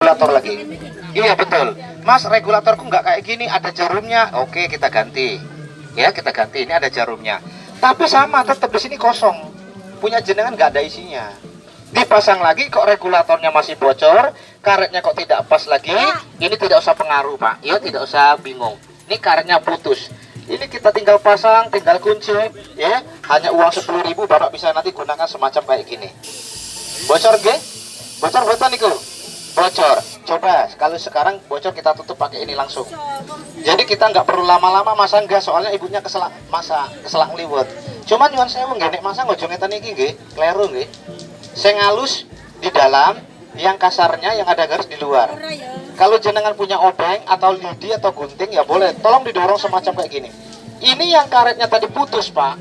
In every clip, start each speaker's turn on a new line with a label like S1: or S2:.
S1: regulator lagi. Iya betul. Mas, regulatorku nggak kayak gini, ada jarumnya. Oke, kita ganti. Ya, kita ganti. Ini ada jarumnya. Tapi sama, tetap di sini kosong. Punya jenengan nggak ada isinya. Dipasang lagi, kok regulatornya masih bocor, karetnya kok tidak pas lagi. Ini tidak usah pengaruh, Pak. Ya, tidak usah bingung. Ini karetnya putus. Ini kita tinggal pasang, tinggal kunci, ya. Hanya uang 10.000, Bapak bisa nanti gunakan semacam kayak gini. Bocor, ge? Bocor betul niku. Bocor. Coba kalau sekarang bocor kita tutup pakai ini langsung. Jadi kita nggak perlu lama-lama masang gas, soalnya ibunya keselak liwet. Cuman nyuwun sewu nggih nek masang ojo ngeten iki nggih, kleru nggih. Sing halus di dalam, yang kasarnya yang ada garis di luar. Kalau jenengan punya obeng atau lidi atau gunting ya boleh, tolong didorong semacam kayak gini. Ini yang karetnya tadi putus, Pak.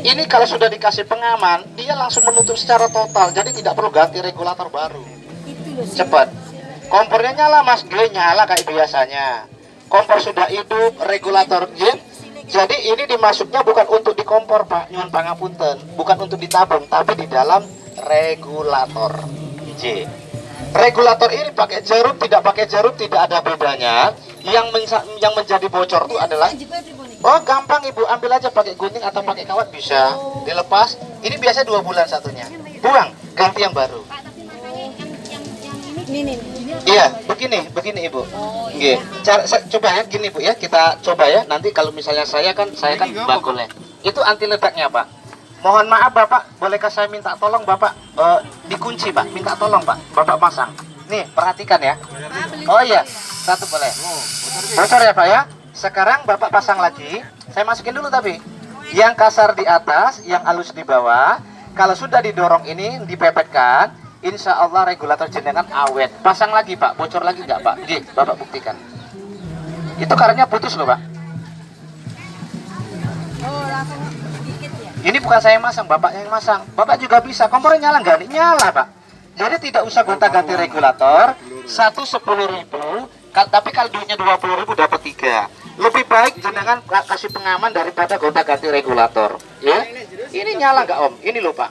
S1: Ini kalau sudah dikasih pengaman, dia langsung menutup secara total, jadi tidak perlu ganti regulator baru. Cepat. Kompornya nyala, Mas. G nyala kayak biasanya. Kompor sudah hidup, regulator G. Jadi ini dimasuknya bukan untuk di kompor, Pak. Nyuwun pangapunten, bukan untuk ditabung, tapi di dalam regulator J. Regulator ini pakai jarum, tidak pakai jarum tidak ada bedanya. Yang menjadi bocor itu adalah, oh gampang Ibu, ambil aja pakai gunting atau pakai kawat bisa dilepas. Ini biasa 2 bulan satunya. Buang, ganti yang baru. Iya, begini Ibu. Nggih. Coba ya gini Bu ya, kita coba ya. Nanti kalau misalnya saya kan bagolnya. Itu anti ledaknya, Pak. Mohon maaf Bapak, bolehkah saya minta tolong Bapak dikunci Pak, minta tolong Pak, Bapak pasang. Nih, perhatikan ya. Oh iya, satu boleh. Bocor ya Pak ya. Sekarang Bapak pasang lagi. Saya masukin dulu tapi. Yang kasar di atas, yang halus di bawah. Kalau sudah didorong ini, dipepetkan, insya Allah regulator jenengan awet. Pasang lagi Pak, bocor lagi nggak Pak? Gih, Bapak buktikan. Itu karetnya putus loh Pak. Ini bukan saya yang masang, Bapak yang masang. Bapak juga bisa. Kompornya nyala nggak nih? Nyala, Pak. Jadi tidak usah gonta-ganti regulator. Satu 10.000, tapi kalau duitnya 20.000 dapat 3. Lebih baik jenengan kasih pengaman daripada gonta-ganti regulator. Ya? Ini nyala nggak Om? Ini loh Pak.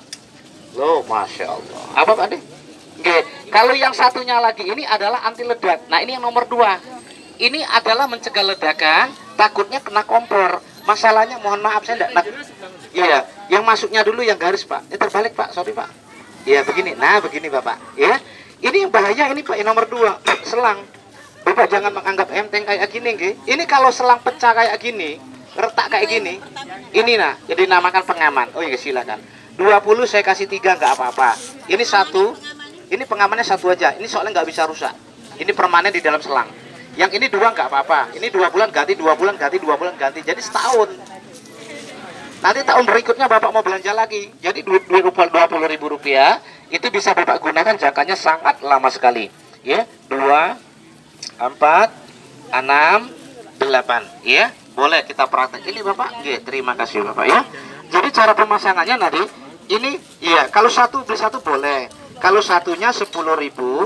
S1: Loh, Masya Allah. Apa Pak Ade? Oke. Kalau yang satunya lagi ini adalah anti ledak. Nah ini yang nomor 2. Ini adalah mencegah ledakan. Takutnya kena kompor. Masalahnya mohon maaf saya enggak. Iya, yang masuknya dulu yang garis Pak. Ini terbalik Pak, sorry Pak. Iya begini, nah begini Bapak. Ya, ini yang bahaya ini Pak, yang nomor 2 selang. Bapak jangan menganggap enteng kayak gini, nggih. Ini kalau selang pecah kayak gini, retak kayak gini, ini nah, jadi namakan pengaman. Oh iya silakan. 20 saya kasih 3 nggak apa-apa. Ini satu, ini pengamannya satu aja. Ini soalnya nggak bisa rusak. Ini permanen di dalam selang. Yang ini 2 nggak apa-apa. Ini 2 bulan ganti, 2 bulan ganti, 2 bulan ganti. Jadi setahun. Nanti tahun berikutnya Bapak mau belanja lagi. Jadi Rp20.000 itu bisa Bapak gunakan jangkanya sangat lama sekali. Ya, 2, 4, 6, 8. Ya, boleh kita praktek. Ini Bapak. Ya, terima kasih Bapak ya. Jadi cara pemasangannya nanti ini ya kalau satu beli satu boleh. Kalau satunya 10.000,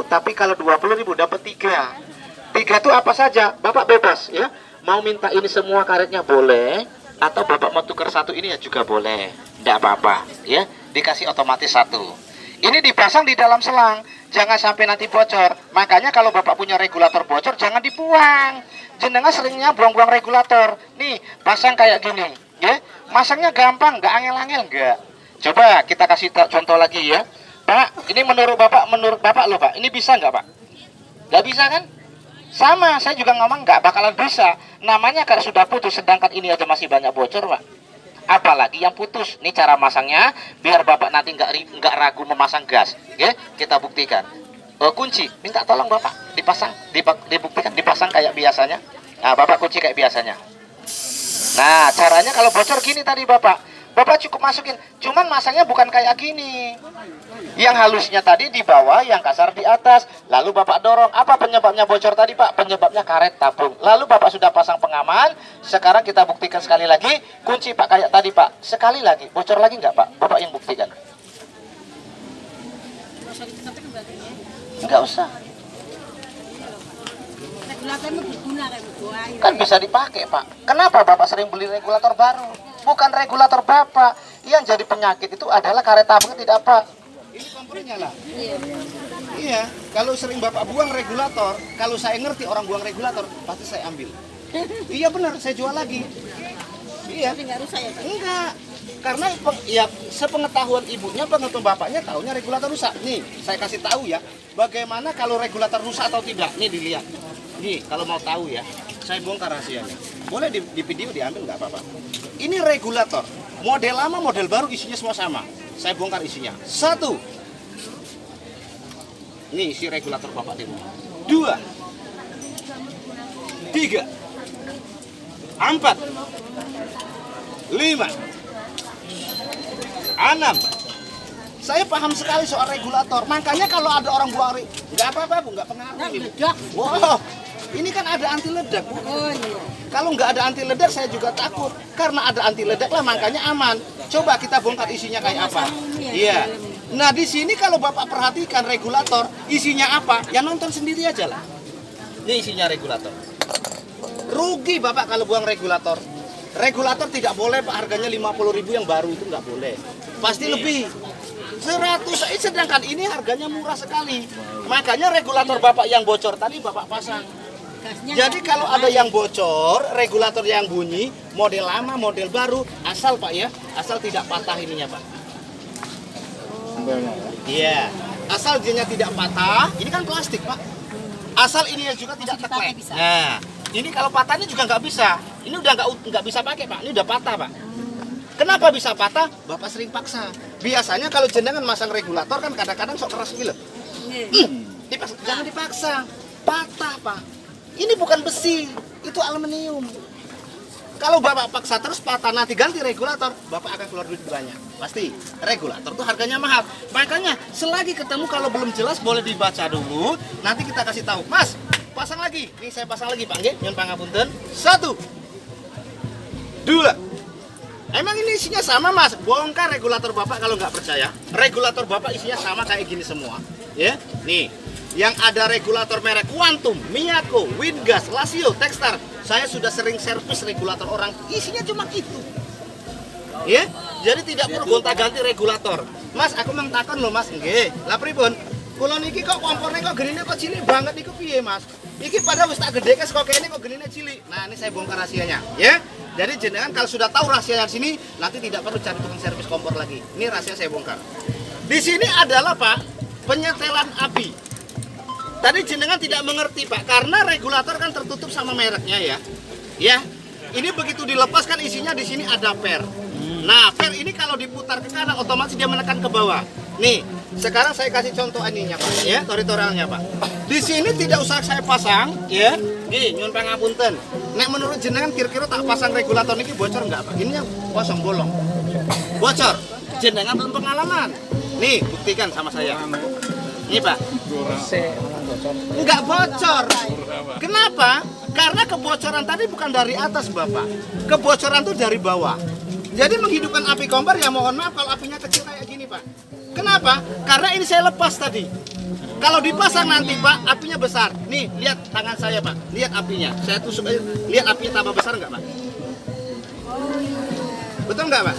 S1: tapi kalau 20.000 dapat 3. 3 itu apa saja? Bapak bebas ya. Mau minta ini semua karetnya boleh. Atau Bapak mau tukar satu ini ya juga boleh, tidak apa-apa ya, dikasih otomatis satu. Ini dipasang di dalam selang, jangan sampai nanti bocor. Makanya kalau Bapak punya regulator bocor jangan dibuang. Jenengan seringnya buang-buang regulator. Nih pasang kayak gini ya, masangnya gampang, nggak angel-angel nggak. Coba kita kasih contoh lagi ya Pak. Ini menurut Bapak loh Pak, ini bisa nggak Pak? Nggak bisa kan? Sama, saya juga ngomong nggak bakalan bisa. Namanya kalau sudah putus, sedangkan ini aja masih banyak bocor, Pak. Apalagi yang putus. Ini cara masangnya, biar Bapak nanti nggak ragu memasang gas. Ya, kita buktikan. Kunci, minta tolong Bapak dipasang, dibuktikan dipasang kayak biasanya. Nah, Bapak kunci kayak biasanya. Nah, caranya kalau bocor gini tadi Bapak. Bapak cukup masukin, cuman masangnya bukan kayak gini. Yang halusnya tadi di bawah, yang kasar di atas. Lalu Bapak dorong. Apa penyebabnya bocor tadi Pak? Penyebabnya karet tabung. Lalu Bapak sudah pasang pengaman. Sekarang kita buktikan sekali lagi. Kunci Pak kayak tadi Pak. Sekali lagi. Bocor lagi nggak Pak? Bapak yang buktikan. Nggak usah. Kan bisa dipakai Pak. Kenapa Bapak sering beli regulator baru? Bukan regulator Bapak. Yang jadi penyakit itu adalah karet tabung tidak apa. Ini kompornya nyala. Iya. kalau sering Bapak buang regulator, kalau saya ngerti orang buang regulator, pasti saya ambil. Iya benar, saya jual lagi. Iya.
S2: Tapi nggak rusak ya, Pak?
S1: Enggak. Karena ya sepengetahuan ibunya, pengetahuan bapaknya tahunya regulator rusak. Nih, saya kasih tahu ya, bagaimana kalau regulator rusak atau tidak. Nih dilihat. Nih, kalau mau tahu ya, saya bongkar rahasianya. Boleh di video diambil nggak apa-apa. Ini regulator. Model lama, model baru isinya semua sama. Saya bongkar isinya. 1. Ini isi regulator bapak di rumah. 2. 3. 4. 5. 6. Saya paham sekali soal regulator. Makanya kalau ada orang buang nggak apa-apa Bu, nggak pengaruh.
S2: Ledak.
S1: Wow, ini kan ada anti ledak Bu.
S2: Oh iya.
S1: Kalau nggak ada anti ledak saya juga takut. Karena ada anti ledak lah makanya aman. Coba kita bongkar isinya kayak apa. Iya. Nah di sini kalau Bapak perhatikan regulator isinya apa, ya nonton sendiri aja lah. Ini isinya regulator. Rugi Bapak kalau buang regulator. Regulator tidak boleh Pak, harganya 50.000 yang baru itu nggak boleh. Pasti lebih. 100, sedangkan ini harganya murah sekali. Makanya regulator Bapak yang bocor tadi Bapak pasang.
S2: Gasnya
S1: Jadi kalau ada yang bocor, regulator yang bunyi, model lama, model baru, asal Pak ya, asal tidak patah ininya Pak. Iya, asal dianya tidak patah, ini kan plastik Pak. Asal ininya juga tidak teklek. Nah, ini kalau patahnya juga nggak bisa. Ini udah nggak bisa pakai Pak, ini udah patah Pak. Kenapa bisa patah? Bapak sering paksa. Biasanya kalau jenengan masang regulator kan kadang-kadang sok keras gitu. Jangan dipaksa, patah Pak. Ini bukan besi, itu aluminium. Kalau Bapak paksa terus patah, nanti ganti regulator, Bapak akan keluar duit banyak. Pasti, regulator tuh harganya mahal. Makanya, selagi ketemu kalau belum jelas boleh dibaca dulu. Nanti kita kasih tahu, Mas, pasang lagi. Nih saya pasang lagi Pak, nggih, nyun pangapunten. 1, 2. Emang ini isinya sama Mas? Bongkar regulator Bapak kalau nggak percaya. Regulator Bapak isinya sama kayak gini semua. Ya, nih. Yang ada regulator merek Quantum, Miyako, Wingas, Lasio, Textar. Saya sudah sering servis regulator orang, isinya cuma itu. Ya, jadi tidak perlu gonta-ganti regulator. Mas, aku mengatakan loh Mas, nggih. Lah pripun? Kula niki kok kompornya kok genine kok cilik banget niku piye Mas? Iki pada wis tak gedhe kok kene kok genine cilik. Nah, ini saya bongkar rahasianya, ya. Jadi jenengan kalau sudah tahu rahasianya di sini, nanti tidak perlu cari tukang servis kompor lagi. Ini rahasia saya bongkar. Di sini adalah Pak, penyetelan api. Tadi jenengan tidak mengerti Pak, karena regulator kan tertutup sama mereknya ya. Ya, ini begitu dilepaskan isinya di sini ada per. Nah, per ini kalau diputar ke kanan otomatis dia menekan ke bawah. Nih, sekarang saya kasih contoh ininya Pak, ya, tutorialnya Pak. Di sini tidak usah saya pasang, ya. Gini, nyun pangapunten. Nek menurut jenengan kira-kira tak pasang regulator ini bocor nggak Pak? Ini yang kosong bolong. Bocor. Jenengan belum pengalaman. Nih, buktikan sama saya. Ini Pak. Enggak bocor. Kenapa? Karena kebocoran tadi bukan dari atas Bapak. Kebocoran itu dari bawah. Jadi menghidupkan api kompor ya mohon maaf kalau apinya kecil kayak gini Pak. Kenapa? Karena ini saya lepas tadi. Kalau dipasang nanti Pak, apinya besar. Nih, lihat tangan saya Pak. Lihat apinya. Saya tusuk aja. Lihat apinya tambah besar enggak Pak? Betul enggak Pak?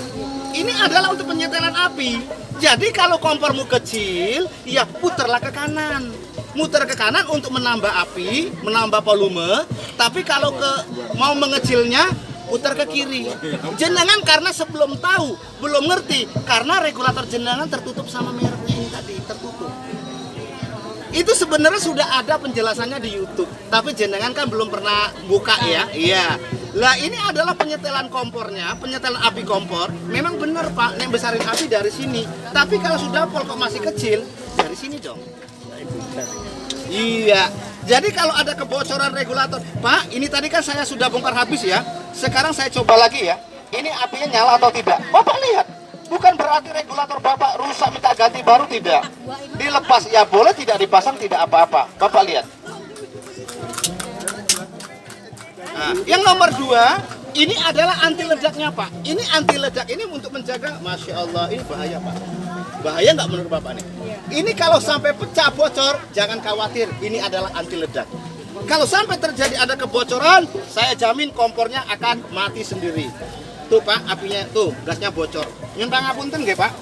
S1: Ini adalah untuk penyetelan api. Jadi kalau kompormu kecil, ya putarlah ke kanan. Muter ke kanan untuk menambah api, menambah volume. Tapi kalau mau mengecilnya, putar ke kiri. Jenengan karena sebelum tahu, belum ngerti, karena regulator jenengan tertutup sama mereknya ini tadi, tertutup. Itu sebenarnya sudah ada penjelasannya di YouTube, tapi jenengan kan belum pernah buka ya. Iya. Lah ini adalah penyetelan kompornya, penyetelan api kompor. Memang benar Pak, yang besarin api dari sini. Tapi kalau sudah pol kok masih kecil, dari sini dong. Iya. Jadi kalau ada kebocoran regulator, Pak, ini tadi kan saya sudah bongkar habis ya. Sekarang saya coba lagi ya. Ini apinya nyala atau tidak? Bapak lihat. Bukan berarti regulator Bapak rusak minta ganti baru, tidak. Dilepas ya boleh, tidak dipasang tidak apa-apa. Bapak lihat. Nah, yang nomor 2, ini adalah anti ledaknya Pak. Ini anti ledak ini untuk menjaga, Masya Allah, ini bahaya Pak. Bahaya nggak menurut Bapak nih? Ini kalau sampai pecah bocor, jangan khawatir, ini adalah anti ledak. Kalau sampai terjadi ada kebocoran, saya jamin kompornya akan mati sendiri. Tuh Pak, apinya tuh, gasnya bocor. Nyun pangapunten nggih Pak.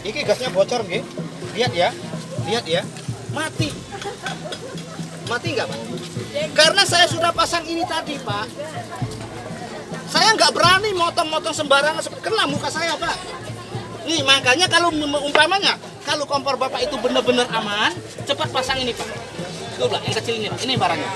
S1: Ini gasnya bocor nggih. Lihat ya. Lihat ya. Mati. Mati nggak Pak? Karena saya sudah pasang ini tadi Pak. Saya nggak berani motong-motong sembarangan, kena muka saya Pak. Nih makanya kalau umpamanya kalau kompor Bapak itu benar-benar aman, cepat pasang ini Pak. Tuh lah, yang kecil ini barangnya.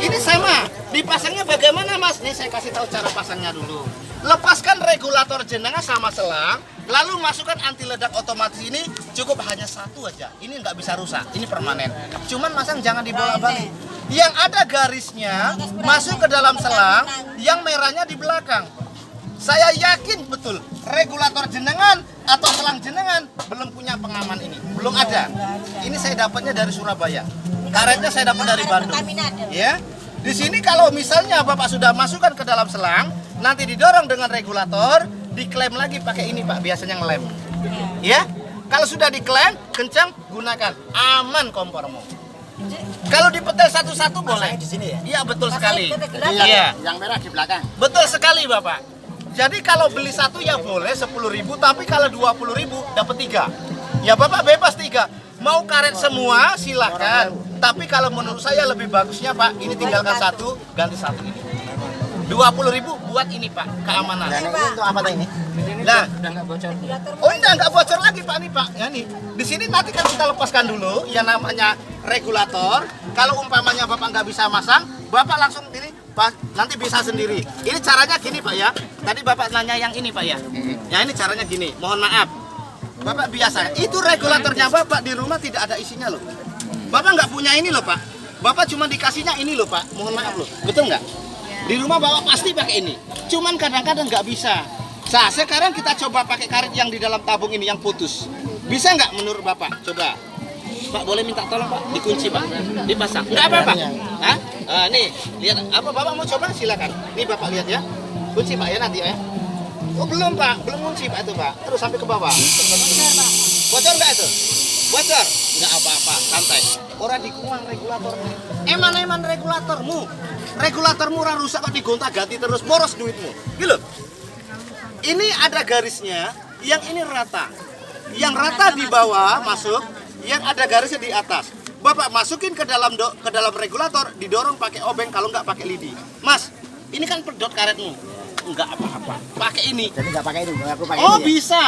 S1: Ini sama, dipasangnya bagaimana Mas? Nih saya kasih tahu cara pasangnya dulu. Lepaskan regulator jenengan sama selang, lalu masukkan anti ledak otomatis ini, cukup hanya satu aja. Ini nggak bisa rusak, ini permanen. Cuman masang jangan dibolak-balik. Yang ada garisnya masuk ke dalam selang, yang merahnya di belakang. Saya yakin betul regulator jenengan atau selang jenengan belum punya pengaman ini, belum ada. Ini saya dapatnya dari Surabaya. Karetnya saya dapat dari Bandung. Ya. Di sini kalau misalnya Bapak sudah masukkan ke dalam selang, nanti didorong dengan regulator, diklaim lagi pakai ini Pak, biasanya ngelem. Ya. Kalau sudah diklaim, kencang gunakan, aman kompormu. Kalau dipetel satu-satu boleh.
S2: Di sini ya?
S1: Iya betul sekali.
S2: Iya. Yang merah di belakang.
S1: Betul sekali Bapak. Jadi kalau beli satu ya boleh 10.000, tapi kalau 20.000 dapat 3. Ya Bapak bebas 3. Mau karet semua silakan. Tapi kalau menurut saya lebih bagusnya Pak, ini tinggalkan satu, ganti satu ini. 20.000 buat ini Pak, keamanan.
S2: Dan ini untuk apa ini?
S1: Nah,
S2: Udah nggak bocor.
S1: oh ini nggak bocor lagi Pak nih Pak. Ya nih, di sini nanti kan kita lepaskan dulu yang namanya regulator. Kalau umpamanya Bapak nggak bisa masang, Bapak langsung ini nanti bisa sendiri. Ini caranya gini Pak ya. Tadi Bapak nanya yang ini Pak ya. Ya ini caranya gini. Mohon maaf. Bapak biasa. Itu regulatornya Bapak di rumah tidak ada isinya loh. Bapak nggak punya ini loh Pak. Bapak cuma dikasihnya ini loh Pak. Mohon maaf loh. Betul nggak? Di rumah Bapak pasti pakai ini. Cuman kadang-kadang nggak bisa. Nah, sekarang kita coba pakai karet yang di dalam tabung ini yang putus. Bisa nggak menurut Bapak? Coba. Pak boleh minta tolong Pak, dikunci Pak, dipasang. Nggak apa-apa. Hah? Nih, lihat apa Bapak mau coba silakan. Nih Bapak lihat ya. Kunci Pak ya nanti ya. Oh belum Pak, belum kunci Pak itu Pak. Terus sampai ke bawah. Bocor nggak itu? Bocor? Nggak apa-apa, santai. Orang dikuang regulatornya. Eman-eman regulatormu. Regulatormu orang rusak kok digonta-ganti terus, boros duitmu. Gitu. Ini ada garisnya, yang ini rata. Yang rata di bawah masuk, yang ada garisnya di atas. Bapak masukin ke dalam regulator, didorong pakai obeng, kalau nggak pakai lidi. Mas, ini kan pedot karetmu. Enggak apa-apa, pakai ini.
S2: Jadi nggak pakai itu, aku pakai
S1: Oh
S2: ini ya?
S1: bisa.